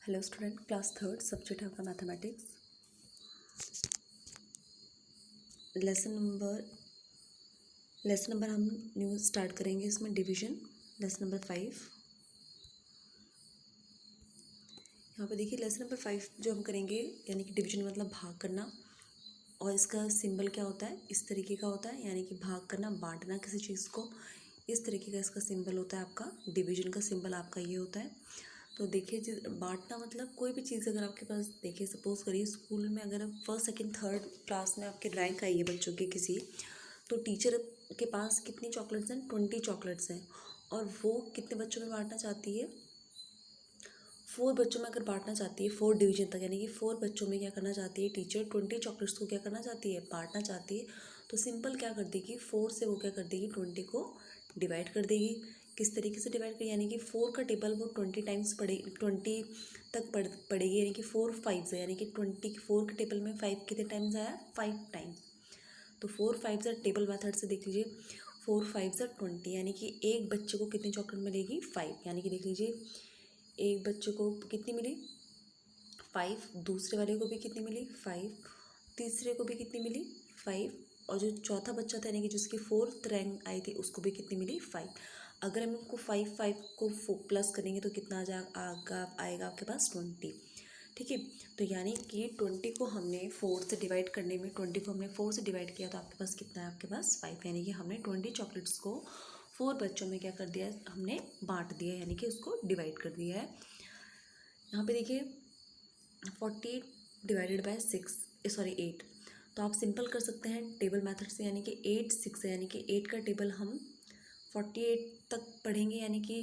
Hello student, class third, subject है आपका mathematics. Lesson number हम न्यू स्टार्ट करेंगे इसमें डिवीजन। Lesson number 5। यहाँ पे देखिए लेसन नंबर 5 जो हम करेंगे यानी कि डिवीजन मतलब भाग करना। और इसका सिंबल क्या होता है, इस तरीके का होता है, यानी कि भाग करना, बांटना किसी चीज़ को। इस तरीके का इसका सिंबल होता है आपका। डिवीजन का सिंबल आपका ये होता है। तो देखिए बांटना मतलब कोई भी चीज़ अगर आपके पास, देखिए सपोज करिए स्कूल में अगर फर्स्ट सेकंड थर्ड क्लास में आपके रैंक आई है बच्चों के किसी, तो टीचर के पास कितनी चॉकलेट्स हैं, 20 चॉकलेट्स हैं। और वो कितने बच्चों में बांटना चाहती है, 4 बच्चों में अगर बांटना चाहती है, 4 डिवीजन तक, यानी कि 4 बच्चों में क्या करना चाहती है टीचर, 20 चॉकलेट्स को क्या करना चाहती है, बांटना चाहती है। तो सिंपल क्या कर देगी, 4 से वो क्या कर देगी, 20 को डिवाइड कर देगी। किस तरीके से डिवाइड करेगी, यानी कि 4 का टेबल वो 20 टाइम्स 20 तक पढ़ेगी, यानी कि 4 5 है, यानी कि 24 के टेबल में 5 कितने टाइम्स आया, 5 टाइम्स। तो 4 5 टेबल मेथड से देख लीजिए, 4 5 20, यानी कि एक बच्चे को कितनी चॉकलेट मिलेगी, 5। यानी कि देख लीजिए एक बच्चे को कितनी मिली, 5, दूसरे वाले को भी कितनी मिली, 5, तीसरे को भी कितनी मिली, 5, और जो चौथा बच्चा था यानी कि जिसकी 4th रैंक आई थी उसको भी कितनी मिली, 5। अगर हम इनको 5 5 को प्लस करेंगे तो कितना आएगा आपके पास 20। ठीक है, तो यानी कि 20 को हमने 4 से डिवाइड करने में, 20 को हमने 4 से डिवाइड किया तो आपके पास कितना है, आपके पास 5। यानी कि हमने 20 चॉकलेट्स को 4 बच्चों में क्या कर दिया है, हमने बांट दिया है, यानी कि उसको डिवाइड कर दिया है। यहाँ पे देखिए 48 डिवाइडेड बाय 8। तो आप सिंपल कर सकते हैं टेबल मेथड से, यानी कि 8 6 है, यानी कि 8 का टेबल हम 48 तक पढ़ेंगे, यानी कि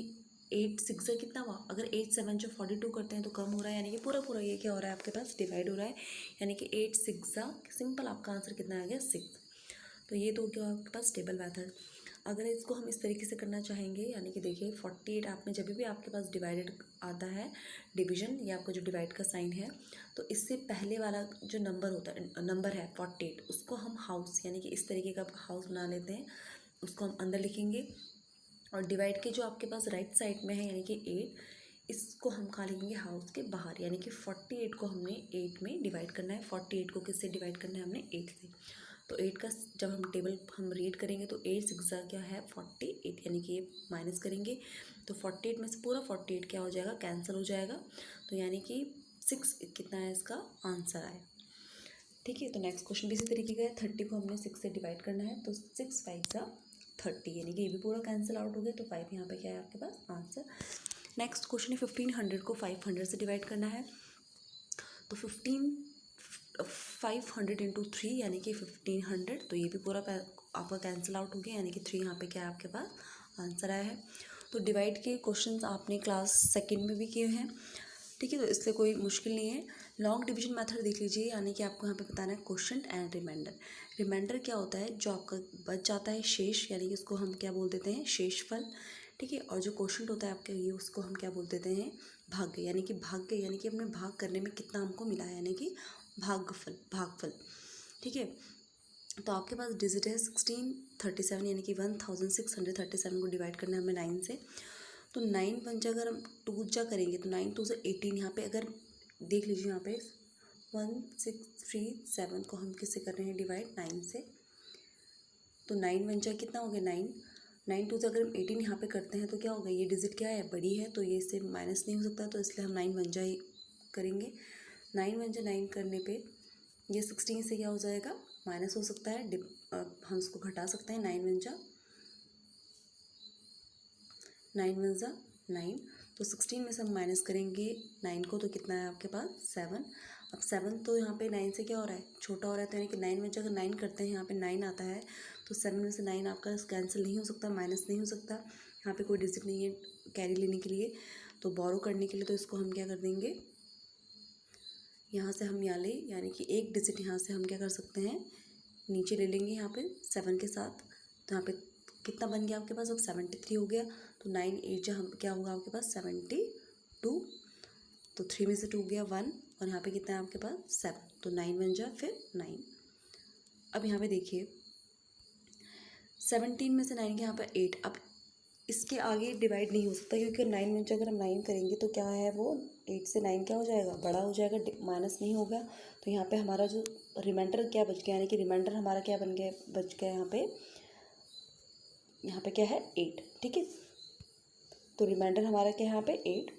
8 6 कितना हुआ, अगर 8 7 जो 42 करते हैं तो कम हो रहा है, यानी कि पूरा पूरा ये क्या हो रहा है आपके पास, डिवाइड हो रहा है। यानी कि 8 6 सिंपल आपका आंसर कितना आ गया, 6। तो ये तो क्या आपके पास टेबल मेथड। अगर इसको हम इस तरीके से करना चाहेंगे, यानी कि देखिए 48 आपने जब भी आपके पास डिवाइडेड आता है डिवीजन, या आपका जो डिवाइड का साइन है, तो इससे पहले वाला जो नंबर है 48, उसको हम हाउस यानी कि इस तरीके का हाउस बना लेते हैं, उसको हम अंदर लिखेंगे। और डिवाइड के जो आपके पास राइट साइड में है यानी कि 8, इसको हम कहाँ लिखेंगे, हाउस के बाहर। यानी कि 48 को हमने 8 में डिवाइड करना है। 48 को किससे डिवाइड करना है, हमने 8 से। तो 8 का जब हम टेबल हम रीड करेंगे तो 8 6 क्या है, 48, यानी कि ये माइनस करेंगे तो 48 में से पूरा 48 क्या हो जाएगा, कैंसिल हो जाएगा। तो यानी कि 6 कितना है, इसका आंसर आया। ठीक है, तो नेक्स्ट क्वेश्चन भी इसी तरीके का है। 30 को हमने 6 से डिवाइड करना है, तो 6 5 30, यानी कि ये भी पूरा कैंसिल आउट हो गया। तो 5 यहाँ पे क्या है आपके पास आंसर। नेक्स्ट क्वेश्चन है 1500 को 500 से डिवाइड करना है। तो 500 इंटू 3 यानी कि 1500, तो ये भी पूरा आपका कैंसिल आउट हो गया, यानी कि 3 यहाँ पे क्या है आपके पास आंसर आया है। तो डिवाइड के क्वेश्चंस आपने क्लास सेकंड में भी किए हैं, ठीक है, तो इसलिए कोई मुश्किल नहीं है। लॉन्ग डिवीजन मेथड देख लीजिए, यानी कि आपको यहाँ पे बताना है क्वेश्चन एंड रिमाइंडर। रिमाइंडर क्या होता है, जो आपका बच जाता है शेष, यानी कि उसको हम क्या बोल देते हैं, शेषफल। ठीक है, और जो क्वेश्चन होता है आपके ये, उसको हम क्या बोल देते हैं, भाग्य। यानी कि भाग्य यानी कि अपने भाग करने में कितना हमको मिला है, यानी कि भागफल। ठीक है, तो आपके पास डिजिट है 1637, यानी कि 1637 को डिवाइड करना है हमें 9 से। तो 9 पंजा अगर हम 2 जा करेंगे तो 9 2 से 18, यहाँ पे अगर देख लीजिए यहाँ पे 1637 को हम किससे कर रहे हैं डिवाइड, 9 से। तो 9 पंजा कितना हो गया, 9 9 2 से अगर हम 18 यहाँ पे करते हैं तो क्या होगा, ये डिजिट क्या है, बड़ी है, तो ये इससे माइनस नहीं हो सकता, तो इसलिए हम 9 पंजा ही करेंगे। 9 पंजा 9 करने पे ये 16 से क्या हो जाएगा, माइनस हो सकता है, हम इसको घटा सकते हैं। 9 वन जा 9, तो 16 में से हम माइनस करेंगे 9 को, तो कितना है आपके पास 7। अब 7 तो यहाँ पे 9 से क्या हो रहा है, छोटा हो रहा है, तो यानी कि 9 में अगर 9 करते हैं, यहाँ पे 9 आता है, तो 7 में से 9 आपका कैंसिल नहीं हो सकता, माइनस नहीं हो सकता। यहाँ पे कोई डिजिट नहीं है कैरी लेने के लिए, तो बोरो करने के लिए तो इसको हम क्या कर देंगे, यहाँ से हम यहाँ ले, यानी कि एक डिजिट यहाँ से हम क्या कर सकते हैं, नीचे ले लेंगे यहाँ पे 7 के साथ। तो यहाँ पे कितना बन गया आपके पास, अब 73 हो गया। तो 9 8 हम क्या होगा आपके पास 72, तो 3 में से 2 गया 1, और यहाँ पे कितना है आपके पास 7, तो 9 बन जा फिर 9। अब यहाँ पे देखिए 17 में से 9 के यहाँ पर 8, अब इसके आगे डिवाइड नहीं हो सकता, क्योंकि 9 में अगर हम 9 करेंगे तो क्या है वो 8 से 9 क्या हो जाएगा, बड़ा हो जाएगा, माइनस नहीं होगा। तो यहाँ पे हमारा जो रिमाइंडर क्या बच गया, यानी कि रिमाइंडर हमारा क्या बन गया, बच गया यहाँ पे क्या है 8। ठीक है, तो रिमाइंडर हमारा क्या है यहाँ पे 8,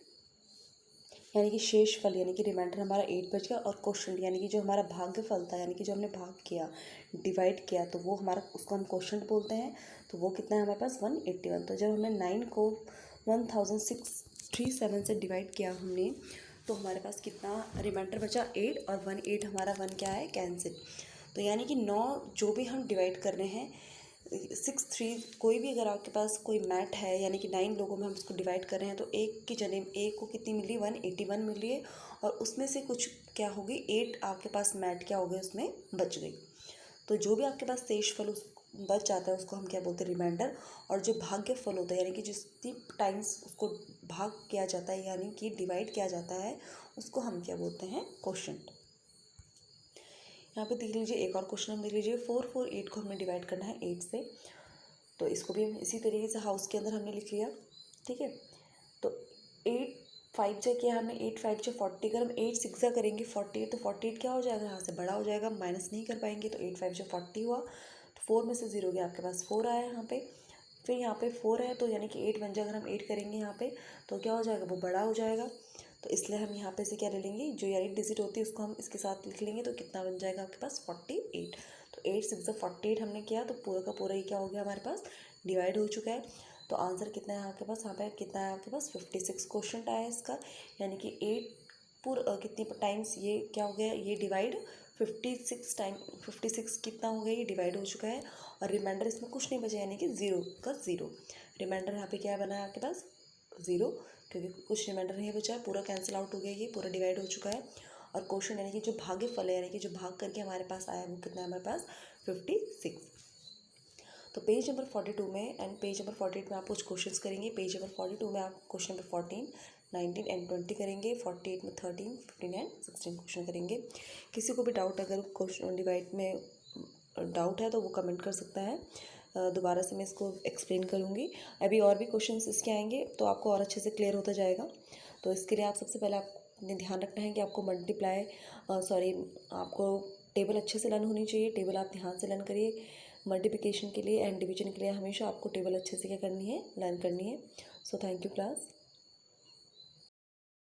यानी कि शेष फल यानी कि रिमाइंडर हमारा 8 बच गया। और क्वोशंट यानी कि जो हमारा भाग्यफल था, यानी कि जो हमने भाग किया, डिवाइड किया, तो वो हमारा, उसको हम क्वोशंट बोलते हैं। तो वो कितना है हमारे पास 181। तो जब हमने 9 को 1637 से डिवाइड किया हमने, तो हमारे पास कितना रिमाइंडर बचा 8, और 18 हमारा 1 क्या है कैंसिल। तो यानी कि 9 जो भी हम डिवाइड कर रहे हैं 6 3, कोई भी अगर आपके पास कोई मैट है, यानी कि 9 लोगों में हम उसको डिवाइड कर रहे हैं, तो एक की जगह एक को कितनी मिल रही है 181 मिल रही है, और उसमें से कुछ क्या होगी 8 आपके पास मैट क्या हो गए उसमें बच गई। तो जो भी आपके पास शेष फल उस बच जाता है उसको हम क्या बोलते हैं रिमाइंडर। और जो भाग्य फल होता है, यानी कि जितनी टाइम्स उसको भाग किया जाता है यानी कि डिवाइड किया जाता है, उसको हम क्या बोलते हैं क्वोशंट। यहाँ पे देख लीजिए एक और क्वेश्चन हम देख लीजिए, 4 4 8 को हमने डिवाइड करना है 8 से। तो इसको भी हम इसी तरीके से हाउस के अंदर हमने लिख लिया। ठीक है, तो 8 5 जा किया हमने, 8 5 जा 40, अगर हम 8 6 जा करेंगे 48, तो 48 क्या हो जाएगा, यहाँ से बड़ा हो जाएगा, माइनस नहीं कर पाएंगे। तो 8 5 जा 40 हुआ, तो 4 में से 0 गया, आपके पास 4 आया यहाँ पे। फिर यहाँ पे 4 है, तो यानी कि 8 बन जाए, अगर हम 8 करेंगे यहाँ पे तो क्या हो जाएगा, वो बड़ा हो जाएगा। तो इसलिए हम यहाँ पे से क्या ले लेंगे, जो यानी डिजिट होती है उसको हम इसके साथ लिख लेंगे। तो कितना बन जाएगा आपके पास 48। तो 8 6 48 हमने किया, तो पूरा का पूरा ही क्या हो गया हमारे पास डिवाइड हो चुका है। तो आंसर कितना है आपके पास, यहाँ पे कितना है आपके पास 56 क्वेश्चन आया इसका, यानी कि 8 कितनी टाइम्स ये क्या हो गया, ये डिवाइड 56 टाइम, 56 कितना हो गया, ये डिवाइड हो चुका है। और रिमाइंडर इसमें कुछ नहीं बचा, यानी कि 0 का 0 रिमाइंडर यहाँ पे क्या बना है आपके पास 0, क्योंकि कुछ रिमाइंडर नहीं बचा है, पूरा कैंसिल आउट हो गया, ये पूरा डिवाइड हो चुका है। और क्वेश्चन यानी कि जो भाग्य फल है, यानी कि जो भाग करके हमारे पास आया, वो कितना है हमारे पास 56। तो पेज नंबर 42 में एंड पेज नंबर 48 में आप कुछ क्वेश्चंस करेंगे। पेज नंबर 42 में आप क्वेश्चन नंबर 14 19 एंड 20 करेंगे, 48 में 13 15 एंड 16 क्वेश्चन करेंगे। किसी को भी डाउट, अगर क्वेश्चन डिवाइड में डाउट है तो वो कमेंट कर सकता है, दोबारा से मैं इसको एक्सप्लेन करूँगी। अभी और भी क्वेश्चंस इसके आएंगे तो आपको और अच्छे से क्लियर होता जाएगा। तो इसके लिए आप सबसे पहले आपने ध्यान रखना है कि आपको मल्टीप्लाई आपको टेबल अच्छे से लर्न होनी चाहिए। टेबल आप ध्यान से लर्न करिए। मल्टीप्लिकेशन के लिए एंड डिवीजन के लिए हमेशा आपको टेबल अच्छे से क्या करनी है, लर्न करनी है। So thank you class.